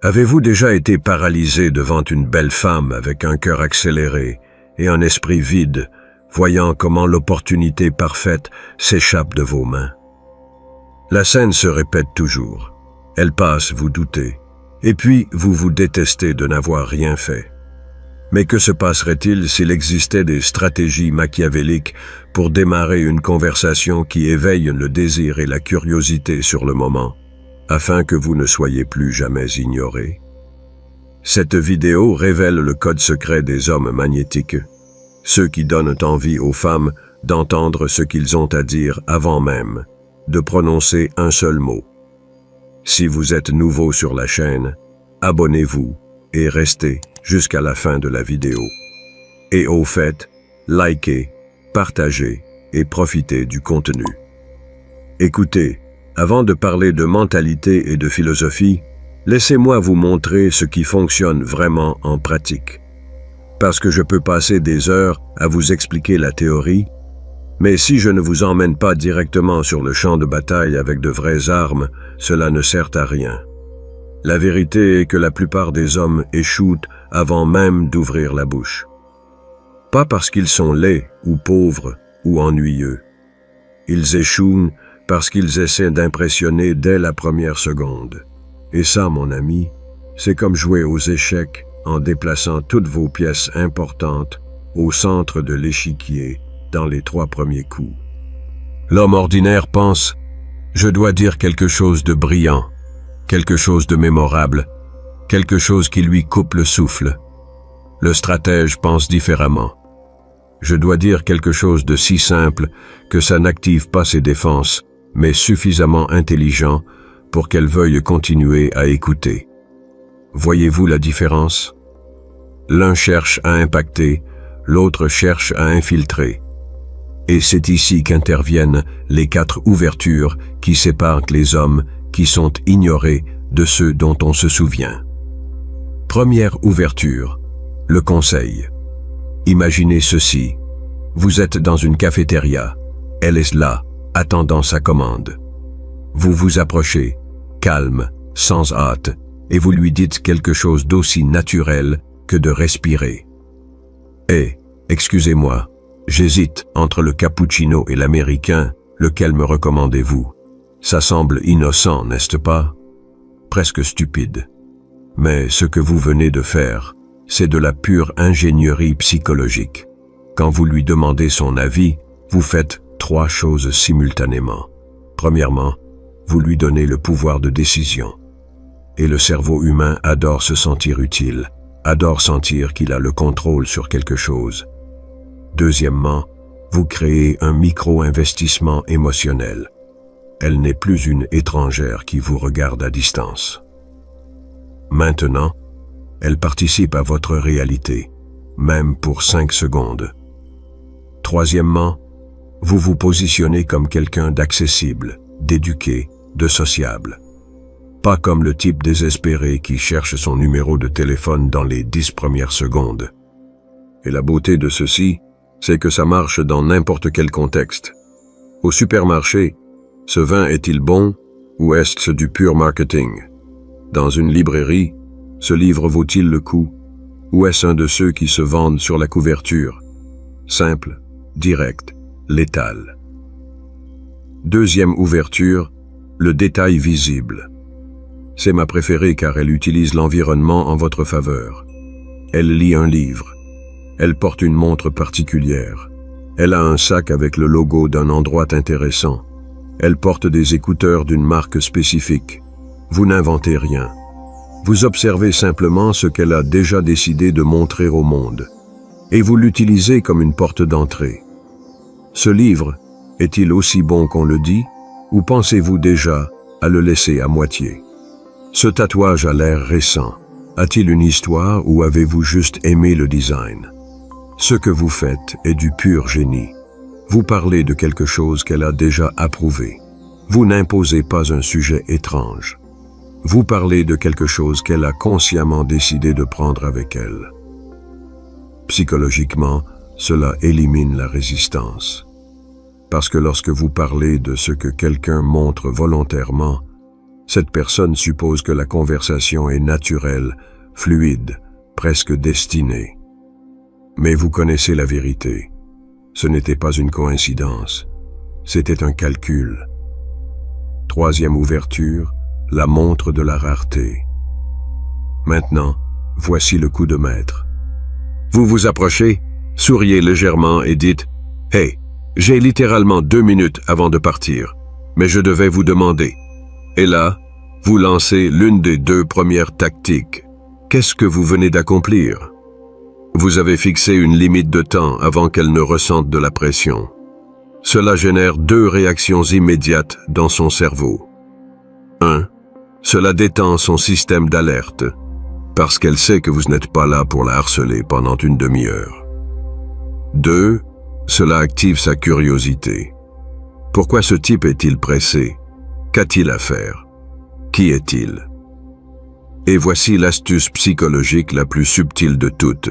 Avez-vous déjà été paralysé devant une belle femme avec un cœur accéléré et un esprit vide, voyant comment l'opportunité parfaite s'échappe de vos mains? La scène se répète toujours. Elle passe, vous doutez, et puis vous vous détestez de n'avoir rien fait. Mais que se passerait-il s'il existait des stratégies machiavéliques pour démarrer une conversation qui éveille le désir et la curiosité sur le moment, afin que vous ne soyez plus jamais ignoré? Cette vidéo révèle le code secret des hommes magnétiques, ceux qui donnent envie aux femmes d'entendre ce qu'ils ont à dire avant même de prononcer un seul mot. Si vous êtes nouveau sur la chaîne, abonnez-vous et restez jusqu'à la fin de la vidéo. Et au fait, likez, partagez et profitez du contenu. Écoutez, avant de parler de mentalité et de philosophie, laissez-moi vous montrer ce qui fonctionne vraiment en pratique. Parce que je peux passer des heures à vous expliquer la théorie, mais si je ne vous emmène pas directement sur le champ de bataille avec de vraies armes, cela ne sert à rien. La vérité est que la plupart des hommes échouent avant même d'ouvrir la bouche. Pas parce qu'ils sont laids ou pauvres ou ennuyeux. Ils échouent parce qu'ils essaient d'impressionner dès la première seconde. Et ça, mon ami, c'est comme jouer aux échecs en déplaçant toutes vos pièces importantes au centre de l'échiquier dans les 3 premiers coups. L'homme ordinaire pense « Je dois dire quelque chose de brillant, quelque chose de mémorable, quelque chose qui lui coupe le souffle. » Le stratège pense différemment. « Je dois dire quelque chose de si simple que ça n'active pas ses défenses, mais suffisamment intelligent pour qu'elle veuille continuer à écouter. » Voyez-vous la différence? L'un cherche à impacter, l'autre cherche à infiltrer. Et c'est ici qu'interviennent les 4 ouvertures qui séparent les hommes qui sont ignorés de ceux dont on se souvient. Première ouverture, le conseil. Imaginez ceci. Vous êtes dans une cafétéria. Elle est là, attendant sa commande. Vous vous approchez, calme, sans hâte, et vous lui dites quelque chose d'aussi naturel que de respirer. « Eh, excusez-moi, j'hésite entre le cappuccino et l'américain, lequel me recommandez-vous? Ça semble innocent, n'est-ce pas? Presque stupide. Mais ce que vous venez de faire, c'est de la pure ingénierie psychologique. Quand vous lui demandez son avis, vous faites 3 choses simultanément. Premièrement, vous lui donnez le pouvoir de décision. Et le cerveau humain adore se sentir utile, adore sentir qu'il a le contrôle sur quelque chose. Deuxièmement, vous créez un micro-investissement émotionnel. Elle n'est plus une étrangère qui vous regarde à distance. Maintenant, elle participe à votre réalité, même pour 5 secondes. Troisièmement, vous vous positionnez comme quelqu'un d'accessible, d'éduqué, de sociable. Pas comme le type désespéré qui cherche son numéro de téléphone dans les 10 premières secondes. Et la beauté de ceci, c'est que ça marche dans n'importe quel contexte. Au supermarché, ce vin est-il bon ou est-ce du pur marketing? Dans une librairie, ce livre vaut-il le coup ou est-ce un de ceux qui se vendent sur la couverture? Simple, direct, létal. Deuxième ouverture, le détail visible. C'est ma préférée car elle utilise l'environnement en votre faveur. Elle lit un livre. Elle porte une montre particulière. Elle a un sac avec le logo d'un endroit intéressant. Elle porte des écouteurs d'une marque spécifique. Vous n'inventez rien. Vous observez simplement ce qu'elle a déjà décidé de montrer au monde. Et vous l'utilisez comme une porte d'entrée. Ce livre, est-il aussi bon qu'on le dit, ou pensez-vous déjà à le laisser à moitié? Ce tatouage a l'air récent. A-t-il une histoire ou avez-vous juste aimé le design? Ce que vous faites est du pur génie. Vous parlez de quelque chose qu'elle a déjà approuvé. Vous n'imposez pas un sujet étrange. Vous parlez de quelque chose qu'elle a consciemment décidé de prendre avec elle. Psychologiquement, cela élimine la résistance. Parce que lorsque vous parlez de ce que quelqu'un montre volontairement, Cette personne suppose que la conversation est naturelle, fluide, presque destinée. Mais vous connaissez la vérité. Ce n'était pas une coïncidence. C'était un calcul. Troisième ouverture, la montre de la rareté. Maintenant, voici le coup de maître. Vous vous approchez, souriez légèrement et dites « Hey, j'ai littéralement 2 minutes avant de partir, mais je devais vous demander. » Et là, vous lancez l'une des 2 premières tactiques. Qu'est-ce que vous venez d'accomplir? Vous avez fixé une limite de temps avant qu'elle ne ressente de la pression. Cela génère 2 réactions immédiates dans son cerveau. 1. Cela détend son système d'alerte, parce qu'elle sait que vous n'êtes pas là pour la harceler pendant une demi-heure. 2. Cela active sa curiosité. Pourquoi ce type est-il pressé? Qu'a-t-il à faire? Qui est-il? Et voici l'astuce psychologique la plus subtile de toutes.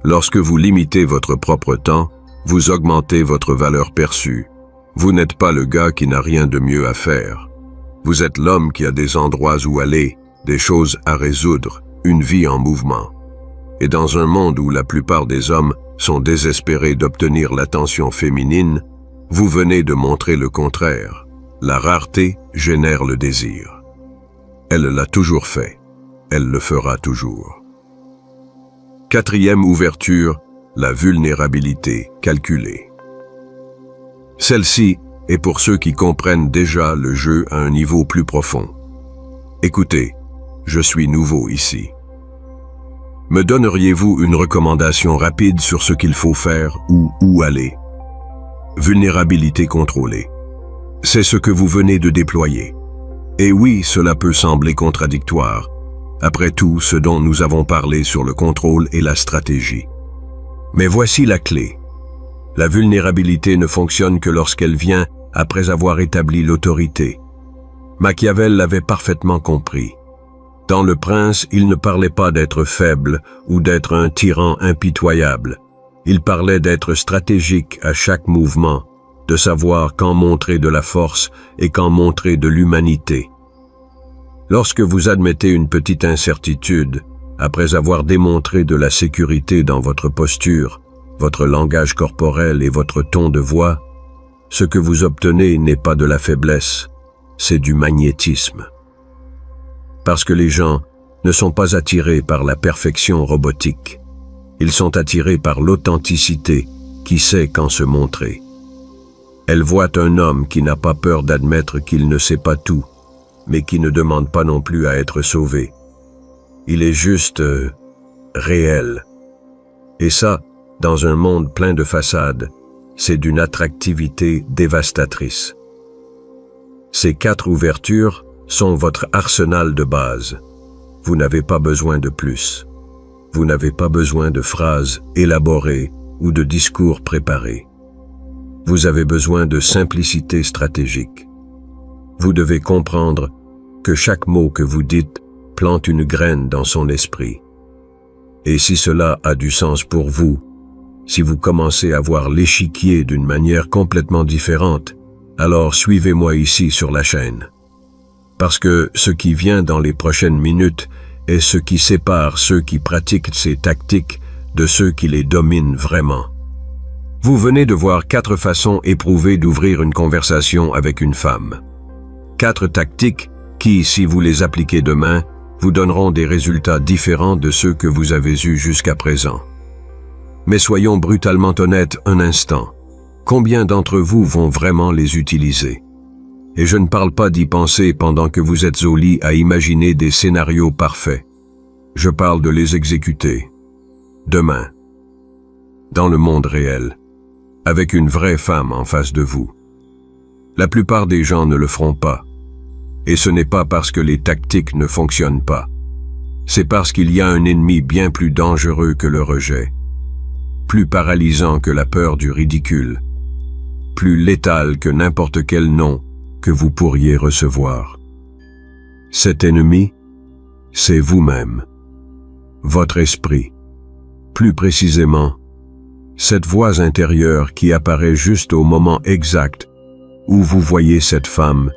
Lorsque vous limitez votre propre temps, vous augmentez votre valeur perçue. Vous n'êtes pas le gars qui n'a rien de mieux à faire. Vous êtes l'homme qui a des endroits où aller, des choses à résoudre, une vie en mouvement. Et dans un monde où la plupart des hommes sont désespérés d'obtenir l'attention féminine, vous venez de montrer le contraire. La rareté génère le désir. Elle l'a toujours fait. Elle le fera toujours. 4e ouverture, la vulnérabilité calculée. Celle-ci est pour ceux qui comprennent déjà le jeu à un niveau plus profond. Écoutez, je suis nouveau ici. Me donneriez-vous une recommandation rapide sur ce qu'il faut faire ou où aller? Vulnérabilité contrôlée. C'est ce que vous venez de déployer. Et oui, cela peut sembler contradictoire. Après tout, ce dont nous avons parlé sur le contrôle et la stratégie. Mais voici la clé. La vulnérabilité ne fonctionne que lorsqu'elle vient après avoir établi l'autorité. Machiavel l'avait parfaitement compris. Dans Le Prince, il ne parlait pas d'être faible ou d'être un tyran impitoyable. Il parlait d'être stratégique à chaque mouvement, de savoir quand montrer de la force et quand montrer de l'humanité. Lorsque vous admettez une petite incertitude, après avoir démontré de la sécurité dans votre posture, votre langage corporel et votre ton de voix, ce que vous obtenez n'est pas de la faiblesse, c'est du magnétisme. Parce que les gens ne sont pas attirés par la perfection robotique. Ils sont attirés par l'authenticité qui sait quand se montrer. Elles voient un homme qui n'a pas peur d'admettre qu'il ne sait pas tout, mais qui ne demande pas non plus à être sauvé. Il est juste réel. Et ça, dans un monde plein de façades, c'est d'une attractivité dévastatrice. Ces 4 ouvertures sont votre arsenal de base. Vous n'avez pas besoin de plus. Vous n'avez pas besoin de phrases élaborées ou de discours préparés. Vous avez besoin de simplicité stratégique. Vous devez comprendre que chaque mot que vous dites plante une graine dans son esprit. Et si cela a du sens pour vous, si vous commencez à voir l'échiquier d'une manière complètement différente, alors suivez-moi ici sur la chaîne. Parce que ce qui vient dans les prochaines minutes est ce qui sépare ceux qui pratiquent ces tactiques de ceux qui les dominent vraiment. Vous venez de voir 4 façons éprouvées d'ouvrir une conversation avec une femme. 4 tactiques qui, si vous les appliquez demain, vous donneront des résultats différents de ceux que vous avez eus jusqu'à présent. Mais soyons brutalement honnêtes un instant. Combien d'entre vous vont vraiment les utiliser? Et je ne parle pas d'y penser pendant que vous êtes au lit à imaginer des scénarios parfaits. Je parle de les exécuter. Demain. Dans le monde réel. Avec une vraie femme en face de vous. La plupart des gens ne le feront pas. Et ce n'est pas parce que les tactiques ne fonctionnent pas. C'est parce qu'il y a un ennemi bien plus dangereux que le rejet. Plus paralysant que la peur du ridicule. Plus létal que n'importe quel nom que vous pourriez recevoir. Cet ennemi, c'est vous-même. Votre esprit. Plus précisément, cette voix intérieure qui apparaît juste au moment exact où vous voyez cette femme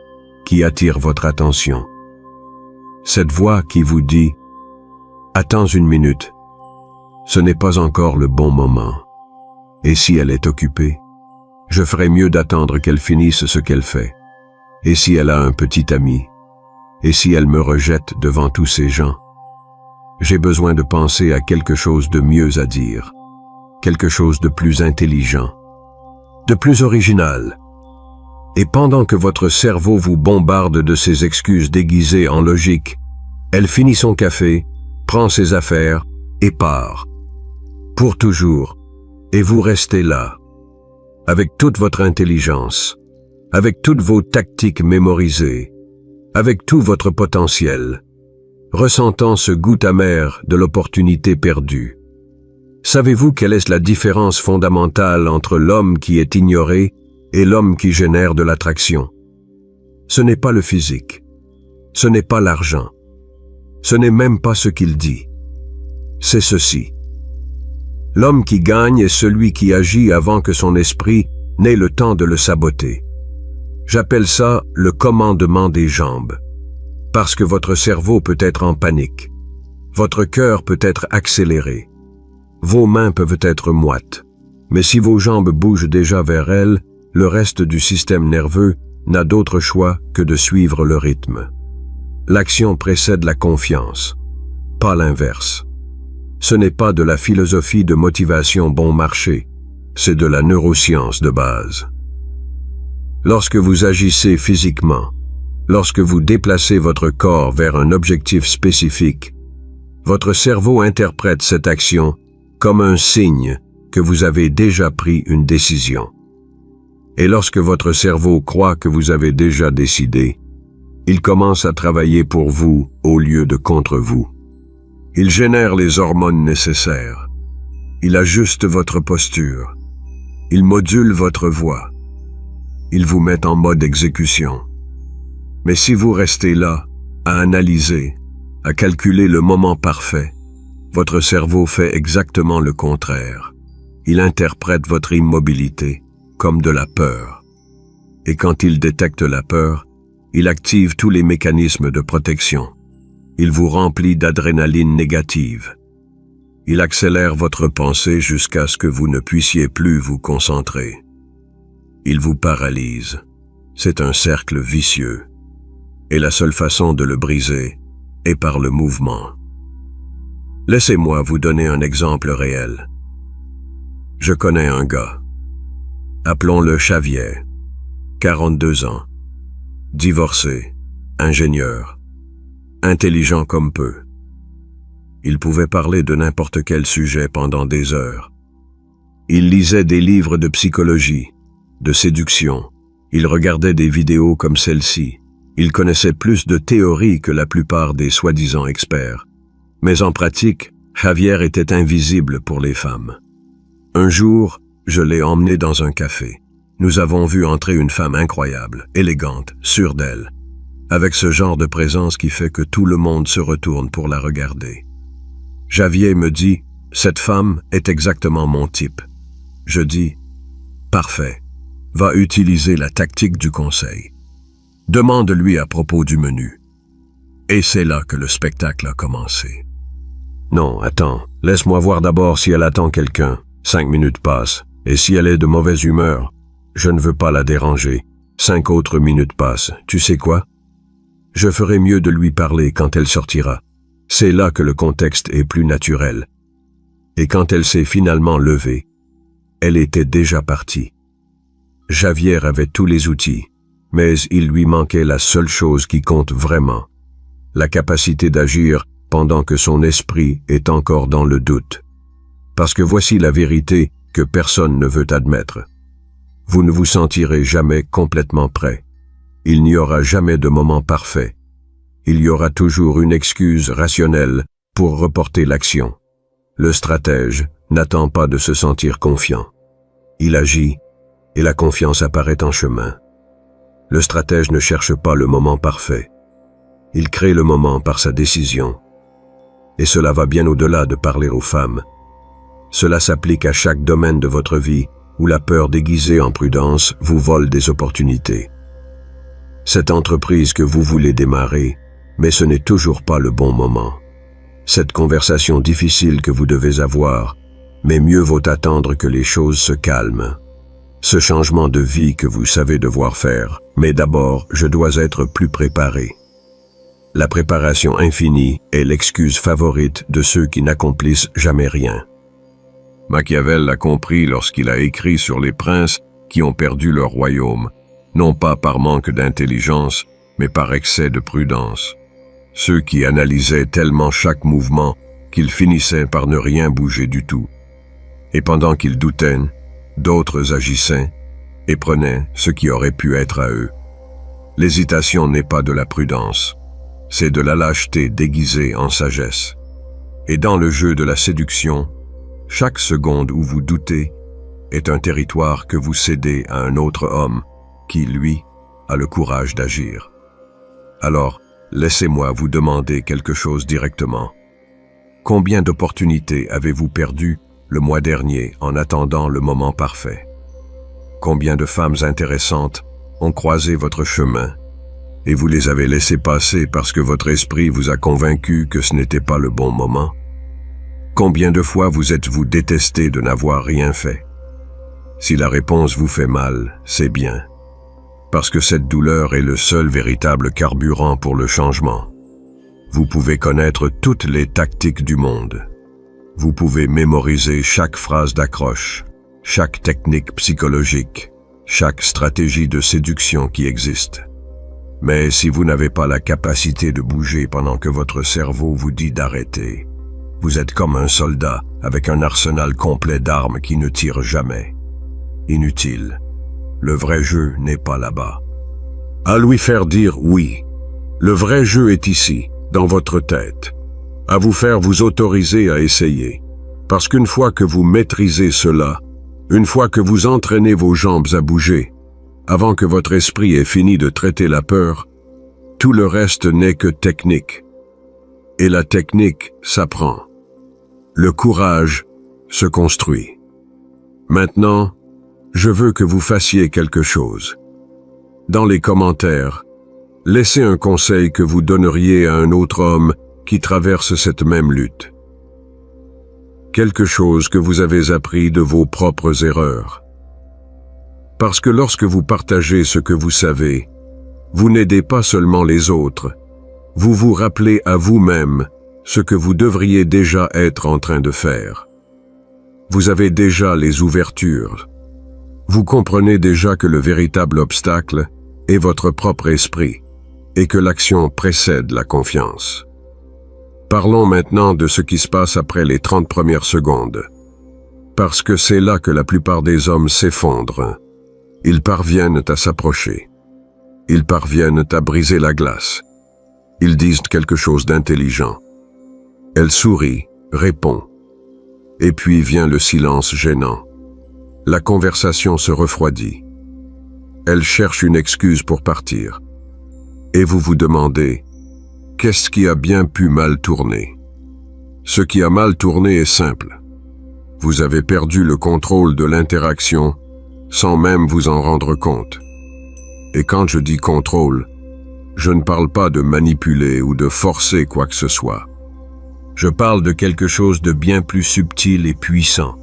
qui attire votre attention. Cette voix qui vous dit « Attends une minute, ce n'est pas encore le bon moment. Et si elle est occupée, je ferais mieux d'attendre qu'elle finisse ce qu'elle fait. Et si elle a un petit ami, et si elle me rejette devant tous ces gens, j'ai besoin de penser à quelque chose de mieux à dire, quelque chose de plus intelligent, de plus original. » Et pendant que votre cerveau vous bombarde de ces excuses déguisées en logique, elle finit son café, prend ses affaires et part. Pour toujours. Et vous restez là, avec toute votre intelligence, avec toutes vos tactiques mémorisées, avec tout votre potentiel, ressentant ce goût amer de l'opportunité perdue. Savez-vous quelle est la différence fondamentale entre l'homme qui est ignoré et l'homme qui génère de l'attraction? Ce n'est pas le physique, ce n'est pas l'argent, ce n'est même pas ce qu'il dit. C'est ceci. L'homme qui gagne est celui qui agit avant que son esprit n'ait le temps de le saboter. J'appelle ça le commandement des jambes, parce que votre cerveau peut être en panique, votre cœur peut être accéléré, vos mains peuvent être moites, mais si vos jambes bougent déjà vers elles, le reste du système nerveux n'a d'autre choix que de suivre le rythme. L'action précède la confiance, pas l'inverse. Ce n'est pas de la philosophie de motivation bon marché, c'est de la neuroscience de base. Lorsque vous agissez physiquement, lorsque vous déplacez votre corps vers un objectif spécifique, votre cerveau interprète cette action comme un signe que vous avez déjà pris une décision. Et lorsque votre cerveau croit que vous avez déjà décidé, il commence à travailler pour vous au lieu de contre vous. Il génère les hormones nécessaires. Il ajuste votre posture. Il module votre voix. Il vous met en mode exécution. Mais si vous restez là, à analyser, à calculer le moment parfait, votre cerveau fait exactement le contraire. Il interprète votre immobilité comme de la peur. Et quand il détecte la peur, il active tous les mécanismes de protection. Il vous remplit d'adrénaline négative. Il accélère votre pensée jusqu'à ce que vous ne puissiez plus vous concentrer. Il vous paralyse. C'est un cercle vicieux. Et la seule façon de le briser est par le mouvement. Laissez-moi vous donner un exemple réel. Je connais un gars. Appelons-le Xavier, 42 ans, divorcé, ingénieur, intelligent comme peu. Il pouvait parler de n'importe quel sujet pendant des heures. Il lisait des livres de psychologie, de séduction. Il regardait des vidéos comme celle-ci. Il connaissait plus de théories que la plupart des soi-disant experts. Mais en pratique, Xavier était invisible pour les femmes. Un jour, je l'ai emmené dans un café. Nous avons vu entrer une femme incroyable, élégante, sûre d'elle, avec ce genre de présence qui fait que tout le monde se retourne pour la regarder. Xavier me dit, « Cette femme est exactement mon type. » Je dis, « Parfait, va utiliser la tactique du conseil. Demande-lui à propos du menu. » Et c'est là que le spectacle a commencé. Non, attends, laisse-moi voir d'abord si elle attend quelqu'un. 5 minutes passent, et si elle est de mauvaise humeur, je ne veux pas la déranger. 5 autres minutes passent. Tu sais quoi? Je ferai mieux de lui parler quand elle sortira. C'est là que le contexte est plus naturel. Et quand elle s'est finalement levée, elle était déjà partie. Xavier avait tous les outils, mais il lui manquait la seule chose qui compte vraiment, la capacité d'agir pendant que son esprit est encore dans le doute. Parce que voici la vérité que personne ne veut admettre. Vous ne vous sentirez jamais complètement prêt. Il n'y aura jamais de moment parfait. Il y aura toujours une excuse rationnelle pour reporter l'action. Le stratège n'attend pas de se sentir confiant. Il agit et la confiance apparaît en chemin. Le stratège ne cherche pas le moment parfait. Il crée le moment par sa décision. Et cela va bien au-delà de parler aux femmes. Cela s'applique à chaque domaine de votre vie où la peur déguisée en prudence vous vole des opportunités. Cette entreprise que vous voulez démarrer, Mais ce n'est toujours pas le bon moment. Cette conversation difficile que vous devez avoir, mais mieux vaut attendre que les choses se calment. Ce changement de vie que vous savez devoir faire, mais d'abord, je dois être plus préparé. La préparation infinie est l'excuse favorite de ceux qui n'accomplissent jamais rien. Machiavel l'a compris lorsqu'il a écrit sur les princes qui ont perdu leur royaume, non pas par manque d'intelligence, mais par excès de prudence. Ceux qui analysaient tellement chaque mouvement qu'ils finissaient par ne rien bouger du tout. Et pendant qu'ils doutaient, d'autres agissaient et prenaient ce qui aurait pu être à eux. L'hésitation n'est pas de la prudence, c'est de la lâcheté déguisée en sagesse. Et dans le jeu de la séduction, chaque seconde où vous doutez est un territoire que vous cédez à un autre homme qui, lui, a le courage d'agir. Alors, laissez-moi vous demander quelque chose directement. Combien d'opportunités avez-vous perdues le mois dernier en attendant le moment parfait? Combien de femmes intéressantes ont croisé votre chemin et vous les avez laissées passer parce que votre esprit vous a convaincu que ce n'était pas le bon moment? Combien de fois vous êtes-vous détesté de n'avoir rien fait? Si la réponse vous fait mal, c'est bien, parce que cette douleur est le seul véritable carburant pour le changement. Vous pouvez connaître toutes les tactiques du monde. Vous pouvez mémoriser chaque phrase d'accroche, chaque technique psychologique, chaque stratégie de séduction qui existe. Mais si vous n'avez pas la capacité de bouger pendant que votre cerveau vous dit d'arrêter, vous êtes comme un soldat avec un arsenal complet d'armes qui ne tire jamais. Inutile. Le vrai jeu n'est pas là-bas. À lui faire dire oui. Le vrai jeu est ici, dans votre tête. À vous faire vous autoriser à essayer. Parce qu'une fois que vous maîtrisez cela, une fois que vous entraînez vos jambes à bouger, avant que votre esprit ait fini de traiter la peur, tout le reste n'est que technique. Et la technique s'apprend. Le courage se construit. Maintenant, je veux que vous fassiez quelque chose. Dans les commentaires, laissez un conseil que vous donneriez à un autre homme qui traverse cette même lutte. Quelque chose que vous avez appris de vos propres erreurs. Parce que lorsque vous partagez ce que vous savez, vous n'aidez pas seulement les autres, vous vous rappelez à vous-même ce que vous devriez déjà être en train de faire. Vous avez déjà les ouvertures. Vous comprenez déjà que le véritable obstacle est votre propre esprit et que l'action précède la confiance. Parlons maintenant de ce qui se passe après les 30 premières secondes. Parce que c'est là que la plupart des hommes s'effondrent. Ils parviennent à s'approcher. Ils parviennent à briser la glace. Ils disent quelque chose d'intelligent. Elle sourit, répond. Et puis vient le silence gênant. La conversation se refroidit. Elle cherche une excuse pour partir. Et vous vous demandez, qu'est-ce qui a bien pu mal tourner? Ce qui a mal tourné est simple. Vous avez perdu le contrôle de l'interaction sans même vous en rendre compte. Et quand je dis contrôle, je ne parle pas de manipuler ou de forcer quoi que ce soit. Je parle de quelque chose de bien plus subtil et puissant.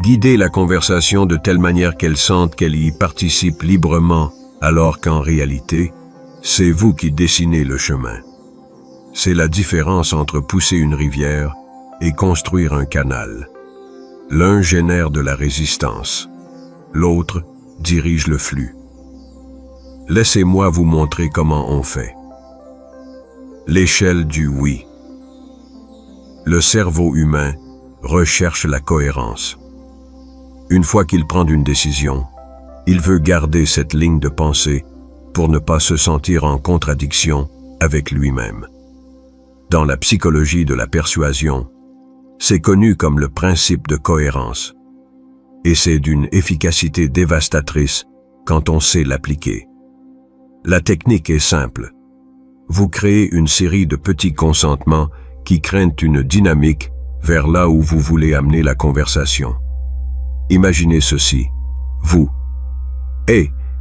Guider la conversation de telle manière qu'elle sente qu'elle y participe librement, alors qu'en réalité, c'est vous qui dessinez le chemin. C'est la différence entre pousser une rivière et construire un canal. L'un génère de la résistance, l'autre dirige le flux. Laissez-moi vous montrer comment on fait. L'échelle du oui. Le cerveau humain recherche la cohérence. Une fois qu'il prend une décision, il veut garder cette ligne de pensée pour ne pas se sentir en contradiction avec lui-même. Dans la psychologie de la persuasion, c'est connu comme le principe de cohérence, et c'est d'une efficacité dévastatrice quand on sait l'appliquer. La technique est simple. Vous créez une série de petits consentements qui créent une dynamique vers là où vous voulez amener la conversation. Imaginez ceci. Vous.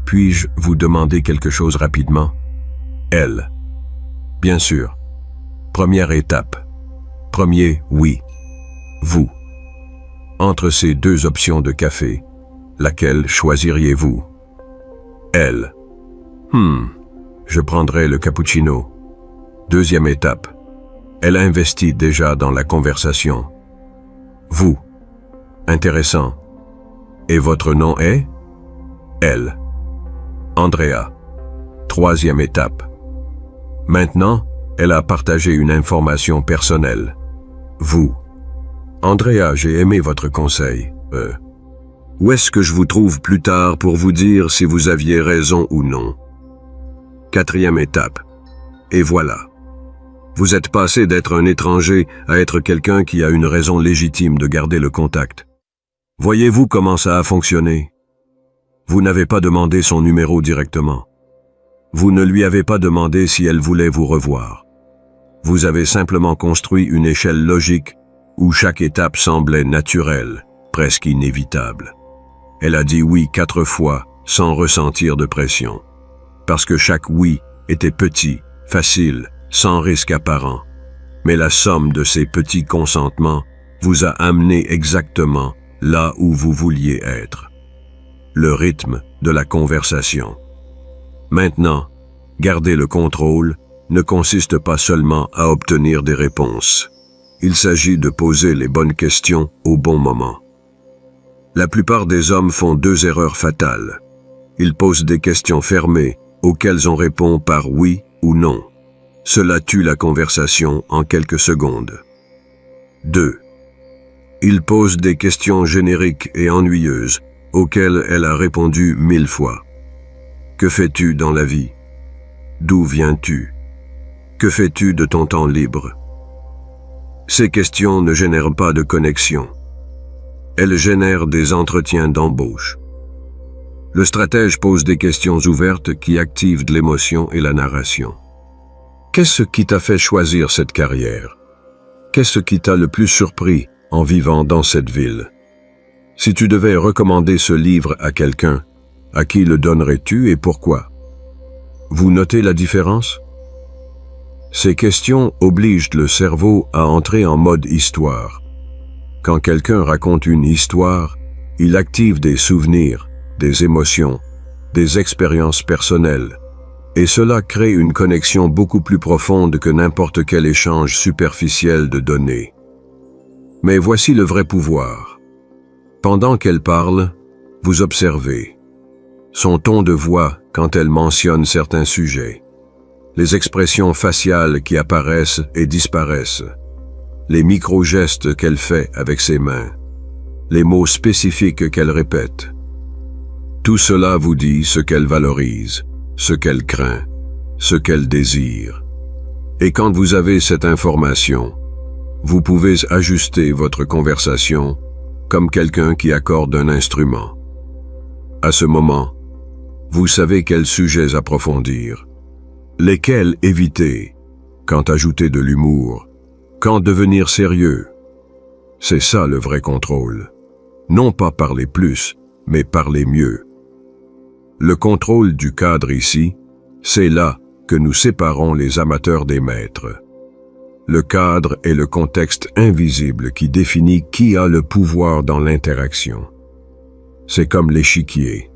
Puis-je vous demander quelque chose rapidement? Elle. Bien sûr. Première étape. Premier, oui. Vous. Entre ces deux options de café, laquelle choisiriez-vous? Elle. Je prendrai le cappuccino. Deuxième étape. Elle investit déjà dans la conversation. Vous. Intéressant. Et votre nom est? Elle. Andrea. Troisième étape. Maintenant, elle a partagé une information personnelle. Vous. Andrea, j'ai aimé votre conseil. Où est-ce que je vous trouve plus tard pour vous dire si vous aviez raison ou non? Quatrième étape. Et voilà. Vous êtes passé d'être un étranger à être quelqu'un qui a une raison légitime de garder le contact. Voyez-vous comment ça a fonctionné? Vous n'avez pas demandé son numéro directement. Vous ne lui avez pas demandé si elle voulait vous revoir. Vous avez simplement construit une échelle logique où chaque étape semblait naturelle, presque inévitable. Elle a dit oui 4 fois sans ressentir de pression. Parce que chaque oui était petit, facile, sans risque apparent. Mais la somme de ces petits consentements vous a amené exactement là où vous vouliez être. Le rythme de la conversation. Maintenant, garder le contrôle ne consiste pas seulement à obtenir des réponses. Il s'agit de poser les bonnes questions au bon moment. La plupart des hommes font 2 erreurs fatales. Ils posent des questions fermées auxquelles on répond par oui ou non. Cela tue la conversation en quelques secondes. 2. Ils posent des questions génériques et ennuyeuses auxquelles elle a répondu 1000 fois. Que fais-tu dans la vie? D'où viens-tu? Que fais-tu de ton temps libre? Ces questions ne génèrent pas de connexion. Elles génèrent des entretiens d'embauche. Le stratège pose des questions ouvertes qui activent de l'émotion et la narration. Qu'est-ce qui t'a fait choisir cette carrière? Qu'est-ce qui t'a le plus surpris en vivant dans cette ville? Si tu devais recommander ce livre à quelqu'un, à qui le donnerais-tu et pourquoi? Vous notez la différence? Ces questions obligent le cerveau à entrer en mode histoire. Quand quelqu'un raconte une histoire, il active des souvenirs, des émotions, des expériences personnelles, et cela crée une connexion beaucoup plus profonde que n'importe quel échange superficiel de données. Mais voici le vrai pouvoir. Pendant qu'elle parle, vous observez son ton de voix quand elle mentionne certains sujets, les expressions faciales qui apparaissent et disparaissent, les micro-gestes qu'elle fait avec ses mains, les mots spécifiques qu'elle répète. Tout cela vous dit ce qu'elle valorise, ce qu'elle craint, ce qu'elle désire. Et quand vous avez cette information, vous pouvez ajuster votre conversation comme quelqu'un qui accorde un instrument. À ce moment, vous savez quels sujets approfondir, lesquels éviter, quand ajouter de l'humour, quand devenir sérieux. C'est ça le vrai contrôle. Non pas parler plus, mais parler mieux. Le contrôle du cadre ici, c'est là que nous séparons les amateurs des maîtres. Le cadre est le contexte invisible qui définit qui a le pouvoir dans l'interaction. C'est comme l'échiquier.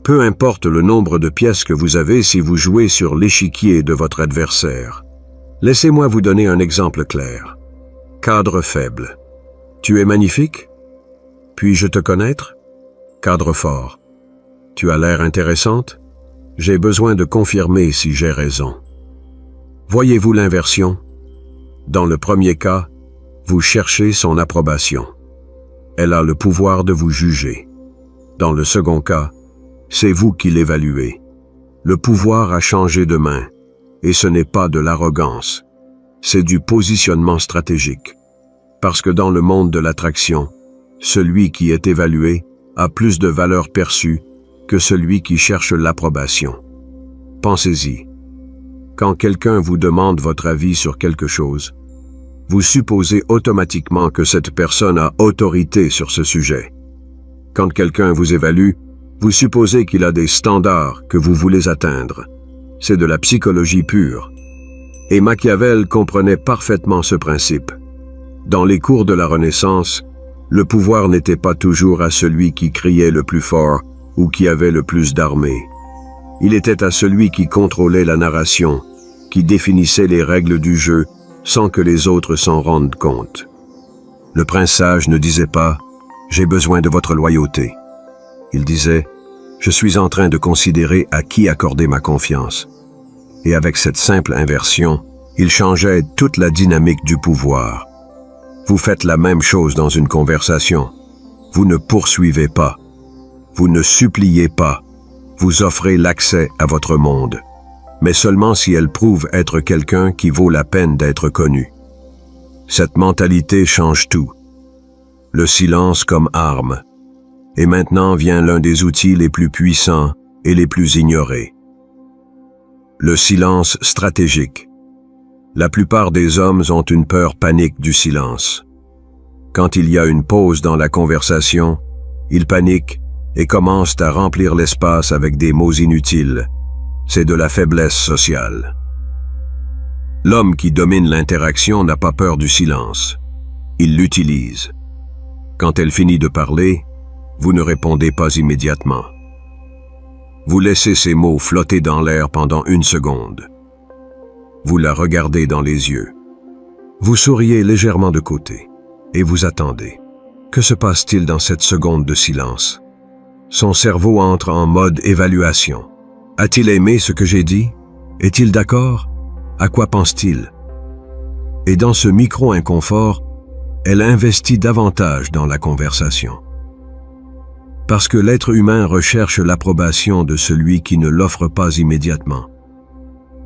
Peu importe le nombre de pièces que vous avez si vous jouez sur l'échiquier de votre adversaire. Laissez-moi vous donner un exemple clair. Cadre faible. Tu es magnifique? Puis-je te connaître? Cadre fort. Tu as l'air intéressante? J'ai besoin de confirmer si j'ai raison. Voyez-vous l'inversion? Dans le premier cas, vous cherchez son approbation. Elle a le pouvoir de vous juger. Dans le second cas, c'est vous qui l'évaluez. Le pouvoir a changé de main, et ce n'est pas de l'arrogance. C'est du positionnement stratégique. Parce que dans le monde de l'attraction, celui qui est évalué a plus de valeur perçue que celui qui cherche l'approbation. Pensez-y. Quand quelqu'un vous demande votre avis sur quelque chose, vous supposez automatiquement que cette personne a autorité sur ce sujet. Quand quelqu'un vous évalue, vous supposez qu'il a des standards que vous voulez atteindre. C'est de la psychologie pure. Et Machiavel comprenait parfaitement ce principe. Dans les cours de la Renaissance, le pouvoir n'était pas toujours à celui qui criait le plus fort ou qui avait le plus d'armées. Il était à celui qui contrôlait la narration, qui définissait les règles du jeu sans que les autres s'en rendent compte. Le prince sage ne disait pas « J'ai besoin de votre loyauté ». Il disait « Je suis en train de considérer à qui accorder ma confiance ». Et avec cette simple inversion, il changeait toute la dynamique du pouvoir. Vous faites la même chose dans une conversation. Vous ne poursuivez pas. Vous ne suppliez pas. Vous offrez l'accès à votre monde, mais seulement si elle prouve être quelqu'un qui vaut la peine d'être connu. Cette mentalité change tout. Le silence comme arme. Et maintenant vient l'un des outils les plus puissants et les plus ignorés. Le silence stratégique. La plupart des hommes ont une peur panique du silence. Quand il y a une pause dans la conversation, ils paniquent et commencent à remplir l'espace avec des mots inutiles. C'est de la faiblesse sociale. L'homme qui domine l'interaction n'a pas peur du silence. Il l'utilise. Quand elle finit de parler, vous ne répondez pas immédiatement. Vous laissez ces mots flotter dans l'air pendant 1 seconde. Vous la regardez dans les yeux. Vous souriez légèrement de côté et vous attendez. Que se passe-t-il dans cette seconde de silence? Son cerveau entre en mode évaluation. A-t-il aimé ce que j'ai dit? Est-il d'accord? À quoi pense-t-il? Et dans ce micro-inconfort, elle investit davantage dans la conversation. Parce que l'être humain recherche l'approbation de celui qui ne l'offre pas immédiatement.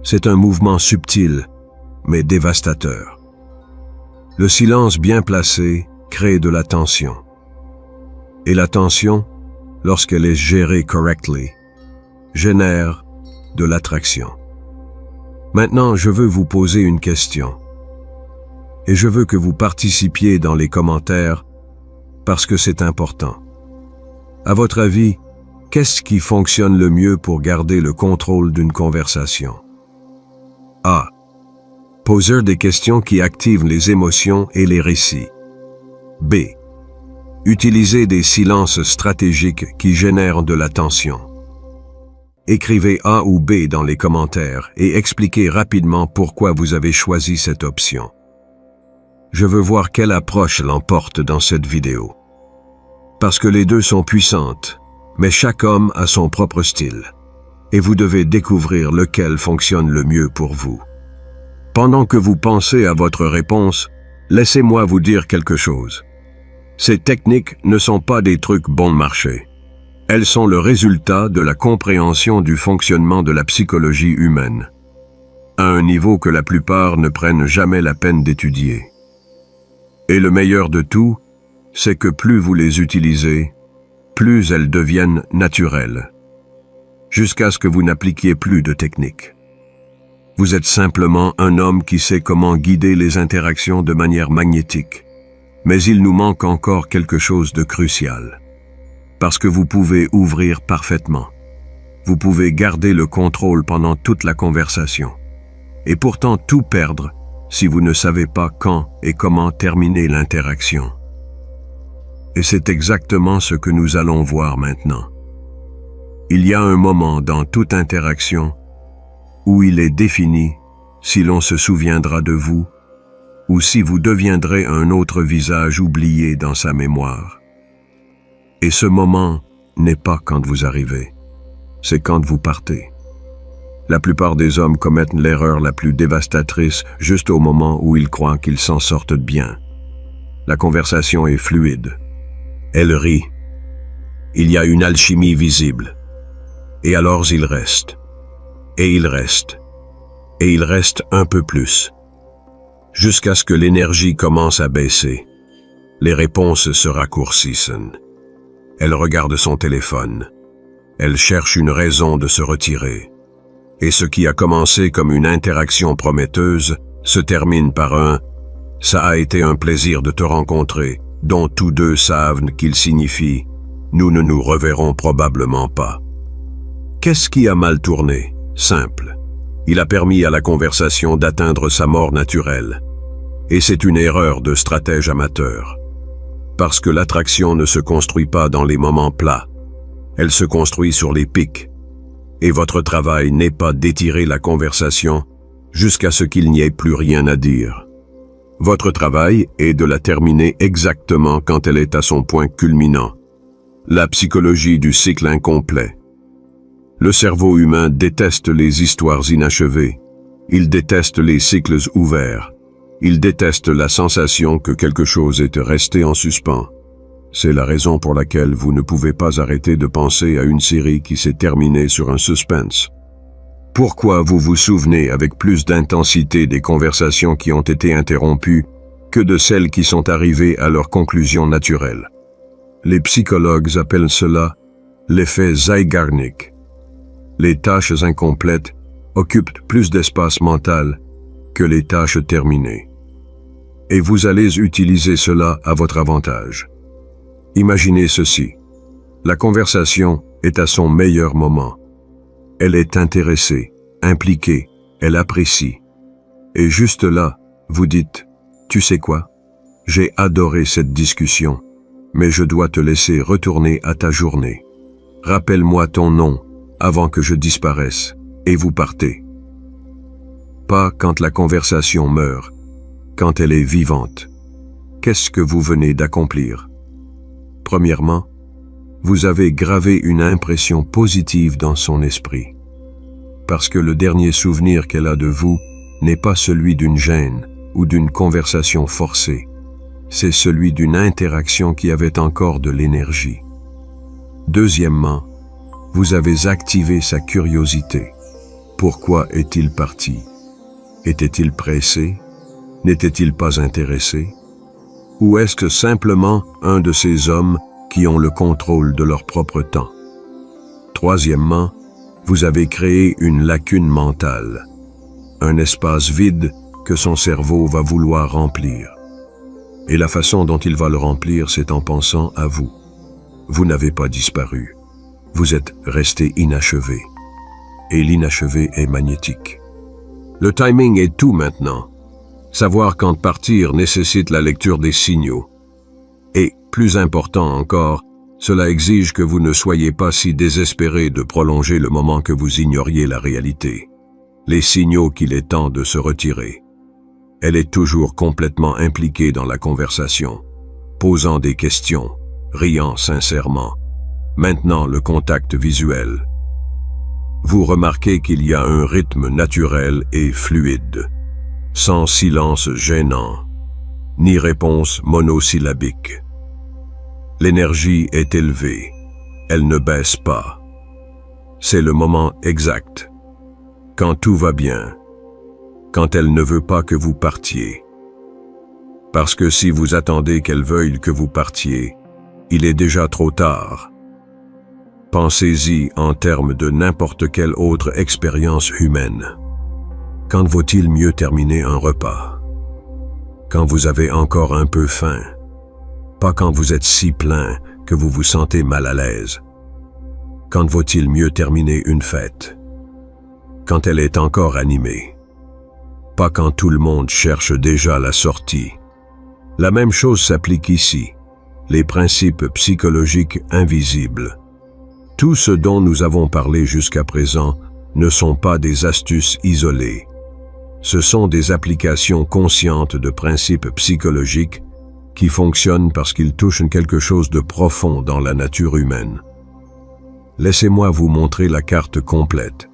C'est un mouvement subtil, mais dévastateur. Le silence bien placé crée de la tension. Et la tension, lorsqu'elle est gérée correctly, génère de l'attraction. Maintenant, je veux vous poser une question. Et je veux que vous participiez dans les commentaires parce que c'est important. À votre avis, qu'est-ce qui fonctionne le mieux pour garder le contrôle d'une conversation? A. Poser des questions qui activent les émotions et les récits. B. Utilisez des silences stratégiques qui génèrent de la tension. Écrivez A ou B dans les commentaires et expliquez rapidement pourquoi vous avez choisi cette option. Je veux voir quelle approche l'emporte dans cette vidéo. Parce que les deux sont puissantes, mais chaque homme a son propre style. Et vous devez découvrir lequel fonctionne le mieux pour vous. Pendant que vous pensez à votre réponse, laissez-moi vous dire quelque chose. Ces techniques ne sont pas des trucs bon marché. Elles sont le résultat de la compréhension du fonctionnement de la psychologie humaine, à un niveau que la plupart ne prennent jamais la peine d'étudier. Et le meilleur de tout, c'est que plus vous les utilisez, plus elles deviennent naturelles, jusqu'à ce que vous n'appliquiez plus de technique. Vous êtes simplement un homme qui sait comment guider les interactions de manière magnétique, mais il nous manque encore quelque chose de crucial. Parce que vous pouvez ouvrir parfaitement. Vous pouvez garder le contrôle pendant toute la conversation. Et pourtant tout perdre si vous ne savez pas quand et comment terminer l'interaction. Et c'est exactement ce que nous allons voir maintenant. Il y a un moment dans toute interaction où il est défini si l'on se souviendra de vous ou si vous deviendrez un autre visage oublié dans sa mémoire. Et ce moment n'est pas quand vous arrivez, c'est quand vous partez. La plupart des hommes commettent l'erreur la plus dévastatrice juste au moment où ils croient qu'ils s'en sortent bien. La conversation est fluide. Elle rit. Il y a une alchimie visible. Et alors il reste. Et il reste. Et il reste un peu plus. Jusqu'à ce que l'énergie commence à baisser. Les réponses se raccourcissent. Elle regarde son téléphone. Elle cherche une raison de se retirer. Et ce qui a commencé comme une interaction prometteuse se termine par un « ça a été un plaisir de te rencontrer », dont tous deux savent qu'il signifie « nous ne nous reverrons probablement pas ». Qu'est-ce qui a mal tourné? Simple. Il a permis à la conversation d'atteindre sa mort naturelle. Et c'est une erreur de stratège amateur. Parce que l'attraction ne se construit pas dans les moments plats. Elle se construit sur les pics. Et votre travail n'est pas d'étirer la conversation jusqu'à ce qu'il n'y ait plus rien à dire. Votre travail est de la terminer exactement quand elle est à son point culminant. La psychologie du cycle incomplet. Le cerveau humain déteste les histoires inachevées. Il déteste les cycles ouverts. Il déteste la sensation que quelque chose est resté en suspens. C'est la raison pour laquelle vous ne pouvez pas arrêter de penser à une série qui s'est terminée sur un suspense. Pourquoi vous vous souvenez avec plus d'intensité des conversations qui ont été interrompues que de celles qui sont arrivées à leur conclusion naturelle? Les psychologues appellent cela l'effet Zeigarnik. Les tâches incomplètes occupent plus d'espace mental que les tâches terminées. Et vous allez utiliser cela à votre avantage. Imaginez ceci. La conversation est à son meilleur moment. Elle est intéressée, impliquée, elle apprécie. Et juste là, vous dites, « Tu sais quoi? J'ai adoré cette discussion, mais je dois te laisser retourner à ta journée. Rappelle-moi ton nom avant que je disparaisse, et vous partez. » Pas quand la conversation meurt, quand elle est vivante. Qu'est-ce que vous venez d'accomplir? Premièrement, vous avez gravé une impression positive dans son esprit. Parce que le dernier souvenir qu'elle a de vous n'est pas celui d'une gêne ou d'une conversation forcée. C'est celui d'une interaction qui avait encore de l'énergie. Deuxièmement, vous avez activé sa curiosité. Pourquoi est-il parti? Était-il pressé? N'était-il pas intéressé? Ou est-ce que simplement un de ces hommes qui ont le contrôle de leur propre temps? Troisièmement, vous avez créé une lacune mentale, un espace vide que son cerveau va vouloir remplir. Et la façon dont il va le remplir, c'est en pensant à vous. Vous n'avez pas disparu. Vous êtes resté inachevé. Et l'inachevé est magnétique. Le timing est tout maintenant. Savoir quand partir nécessite la lecture des signaux. Et, plus important encore, cela exige que vous ne soyez pas si désespéré de prolonger le moment que vous ignoriez la réalité. Les signaux qu'il est temps de se retirer. Elle est toujours complètement impliquée dans la conversation, posant des questions, riant sincèrement. Maintenant, le contact visuel. Vous remarquez qu'il y a un rythme naturel et fluide, sans silence gênant, ni réponse monosyllabique. L'énergie est élevée, elle ne baisse pas. C'est le moment exact, quand tout va bien, quand elle ne veut pas que vous partiez. Parce que si vous attendez qu'elle veuille que vous partiez, il est déjà trop tard. Pensez-y en termes de n'importe quelle autre expérience humaine. Quand vaut-il mieux terminer un repas? Quand vous avez encore un peu faim. Pas quand vous êtes si plein que vous vous sentez mal à l'aise. Quand vaut-il mieux terminer une fête? Quand elle est encore animée. Pas quand tout le monde cherche déjà la sortie. La même chose s'applique ici. Les principes psychologiques invisibles. Tout ce dont nous avons parlé jusqu'à présent ne sont pas des astuces isolées. Ce sont des applications conscientes de principes psychologiques qui fonctionnent parce qu'ils touchent quelque chose de profond dans la nature humaine. Laissez-moi vous montrer la carte complète.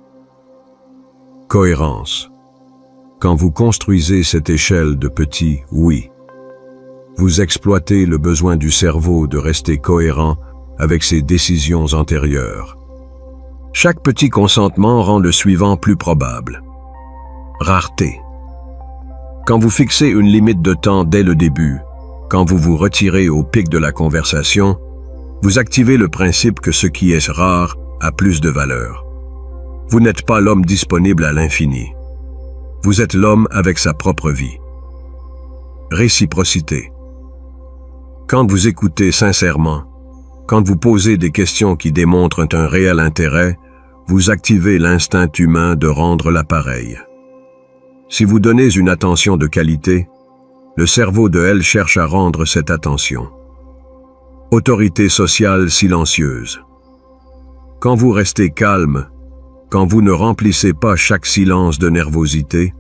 Cohérence. Quand vous construisez cette échelle de petits « oui », vous exploitez le besoin du cerveau de rester cohérent avec ses décisions antérieures. Chaque petit consentement rend le suivant plus probable. Rareté. Quand vous fixez une limite de temps dès le début, quand vous vous retirez au pic de la conversation, vous activez le principe que ce qui est rare a plus de valeur. Vous n'êtes pas l'homme disponible à l'infini. Vous êtes l'homme avec sa propre vie. Réciprocité. Quand vous écoutez sincèrement, quand vous posez des questions qui démontrent un réel intérêt, vous activez l'instinct humain de rendre l'appareil. Si vous donnez une attention de qualité, le cerveau de elle cherche à rendre cette attention. Autorité sociale silencieuse. Quand vous restez calme, quand vous ne remplissez pas chaque silence de nervosité,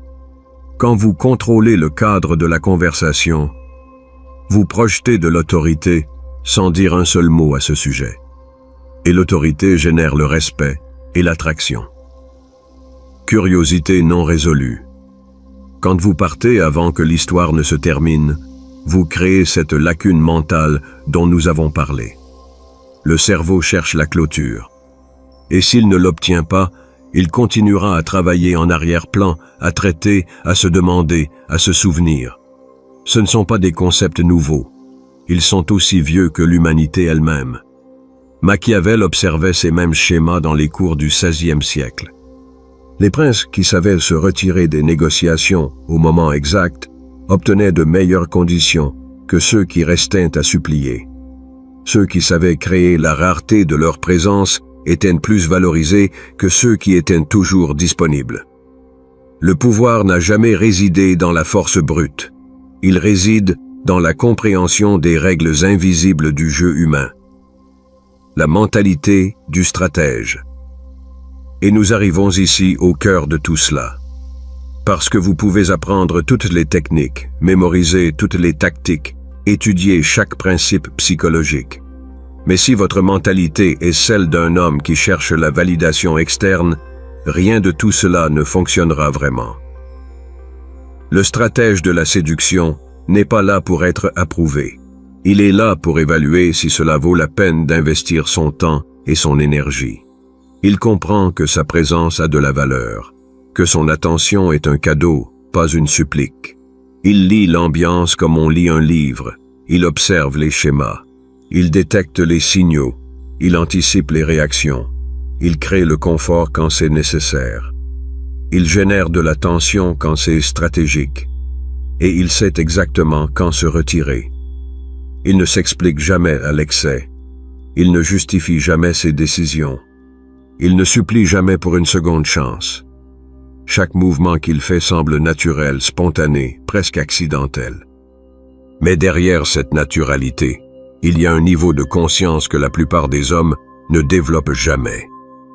quand vous contrôlez le cadre de la conversation, vous projetez de l'autorité sans dire un seul mot à ce sujet. Et l'autorité génère le respect et l'attraction. Curiosité non résolue. Quand vous partez avant que l'histoire ne se termine, vous créez cette lacune mentale dont nous avons parlé. Le cerveau cherche la clôture. Et s'il ne l'obtient pas, il continuera à travailler en arrière-plan, à traiter, à se demander, à se souvenir. Ce ne sont pas des concepts nouveaux. Ils sont aussi vieux que l'humanité elle-même. Machiavel observait ces mêmes schémas dans les cours du XVIe siècle. Les princes qui savaient se retirer des négociations au moment exact obtenaient de meilleures conditions que ceux qui restaient à supplier. Ceux qui savaient créer la rareté de leur présence étaient plus valorisés que ceux qui étaient toujours disponibles. Le pouvoir n'a jamais résidé dans la force brute. Il réside dans la compréhension des règles invisibles du jeu humain. La mentalité du stratège. Et nous arrivons ici au cœur de tout cela. Parce que vous pouvez apprendre toutes les techniques, mémoriser toutes les tactiques, étudier chaque principe psychologique. Mais si votre mentalité est celle d'un homme qui cherche la validation externe, rien de tout cela ne fonctionnera vraiment. Le stratège de la séduction n'est pas là pour être approuvé. Il est là pour évaluer si cela vaut la peine d'investir son temps et son énergie. Il comprend que sa présence a de la valeur, que son attention est un cadeau, pas une supplique. Il lit l'ambiance comme on lit un livre, il observe les schémas, il détecte les signaux, il anticipe les réactions, il crée le confort quand c'est nécessaire. Il génère de la tension quand c'est stratégique, et il sait exactement quand se retirer. Il ne s'explique jamais à l'excès. Il ne justifie jamais ses décisions. Il ne supplie jamais pour une seconde chance. Chaque mouvement qu'il fait semble naturel, spontané, presque accidentel. Mais derrière cette naturalité, il y a un niveau de conscience que la plupart des hommes ne développent jamais,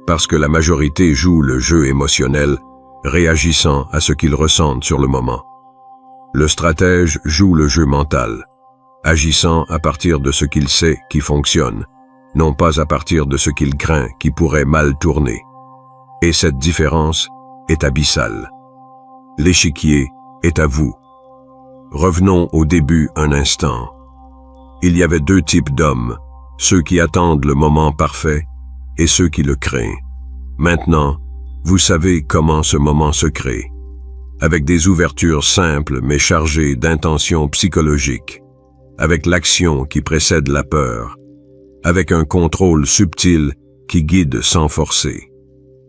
parce que la majorité joue le jeu émotionnel, réagissant à ce qu'ils ressentent sur le moment. Le stratège joue le jeu mental, agissant à partir de ce qu'il sait qui fonctionne, non pas à partir de ce qu'il craint qui pourrait mal tourner. Et cette différence est abyssale. L'échiquier est à vous. Revenons au début un instant. Il y avait deux types d'hommes, ceux qui attendent le moment parfait et ceux qui le créent. Maintenant, vous savez comment ce moment se crée, avec des ouvertures simples mais chargées d'intentions psychologiques, avec l'action qui précède la peur, avec un contrôle subtil qui guide sans forcer,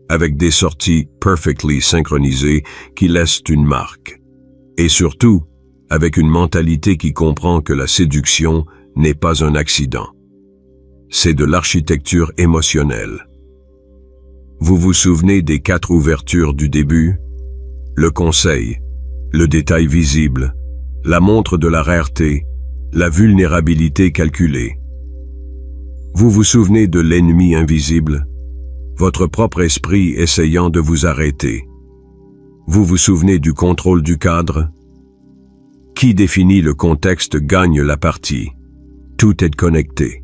avec des sorties perfectly synchronisées qui laissent une marque, et surtout, avec une mentalité qui comprend que la séduction n'est pas un accident. C'est de l'architecture émotionnelle. Vous vous souvenez des 4 ouvertures du début? Le conseil, le détail visible, la montre de la rareté, la vulnérabilité calculée. Vous vous souvenez de l'ennemi invisible? Votre propre esprit essayant de vous arrêter. Vous vous souvenez du contrôle du cadre? Qui définit le contexte gagne la partie. Tout est connecté.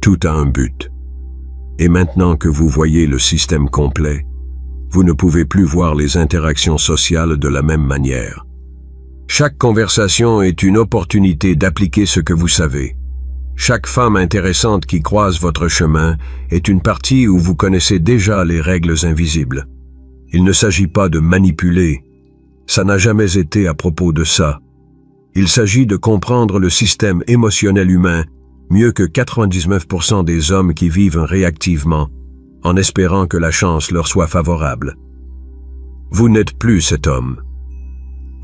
Tout a un but. Et maintenant que vous voyez le système complet, vous ne pouvez plus voir les interactions sociales de la même manière. Chaque conversation est une opportunité d'appliquer ce que vous savez. Chaque femme intéressante qui croise votre chemin est une partie où vous connaissez déjà les règles invisibles. Il ne s'agit pas de manipuler. Ça n'a jamais été à propos de ça. Il s'agit de comprendre le système émotionnel humain mieux que 99% des hommes qui vivent réactivement, en espérant que la chance leur soit favorable. Vous n'êtes plus cet homme.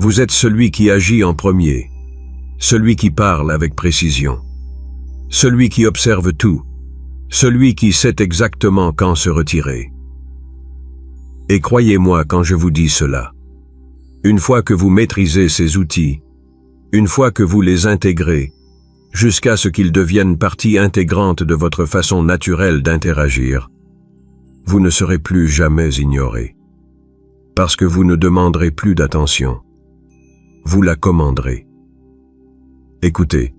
Vous êtes celui qui agit en premier, celui qui parle avec précision, celui qui observe tout, celui qui sait exactement quand se retirer. Et croyez-moi quand je vous dis cela. Une fois que vous maîtrisez ces outils, une fois que vous les intégrez, jusqu'à ce qu'ils deviennent partie intégrante de votre façon naturelle d'interagir, vous ne serez plus jamais ignoré. Parce que vous ne demanderez plus d'attention. Vous la commanderez. Écoutez,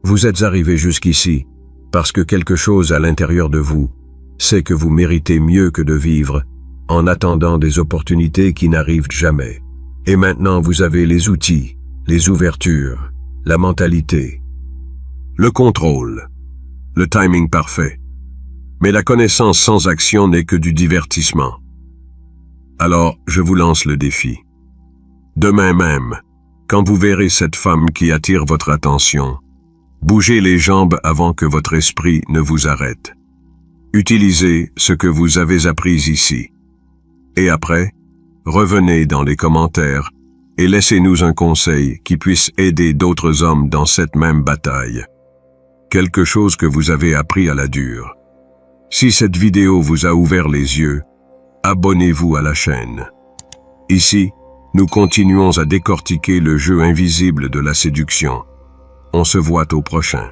vous êtes arrivé jusqu'ici parce que quelque chose à l'intérieur de vous sait que vous méritez mieux que de vivre en attendant des opportunités qui n'arrivent jamais. Et maintenant vous avez les outils, les ouvertures, la mentalité, le contrôle, le timing parfait. Mais la connaissance sans action n'est que du divertissement. Alors, je vous lance le défi. Demain même, quand vous verrez cette femme qui attire votre attention, bougez les jambes avant que votre esprit ne vous arrête. Utilisez ce que vous avez appris ici. Et après, revenez dans les commentaires et laissez-nous un conseil qui puisse aider d'autres hommes dans cette même bataille. Quelque chose que vous avez appris à la dure. Si cette vidéo vous a ouvert les yeux, abonnez-vous à la chaîne. Ici, nous continuons à décortiquer le jeu invisible de la séduction. On se voit au prochain.